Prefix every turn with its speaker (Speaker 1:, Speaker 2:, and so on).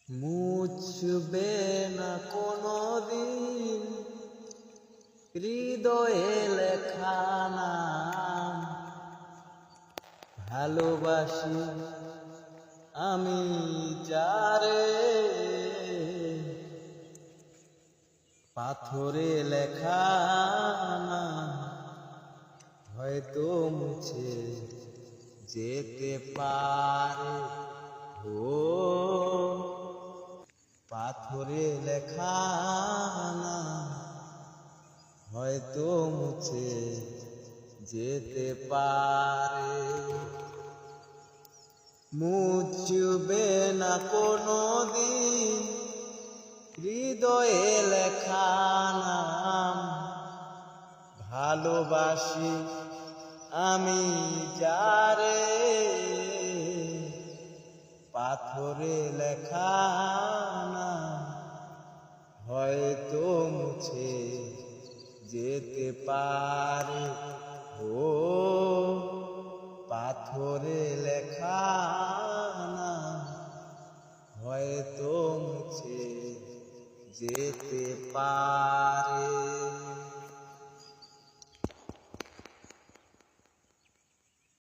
Speaker 1: মুছবে না কোনোদিন হৃদয়ে লেখা নাম। ভালোবাসি আমি যারে, পাথরে লেখা নাম হয়তো মুছে যেতে পারে। ও পাথরে লেখা নাম হয়তো মুছে যেতে পারে। মুছবে না কোনোদিন হৃদয়ে লেখা নাম। ভালোবাসি আমি যারে, পাথরে লেখা নাম হয়তো মুছে যেতে পারে। ও পাথরে লেখা নাম হয়তো মুছে যেতে পারে।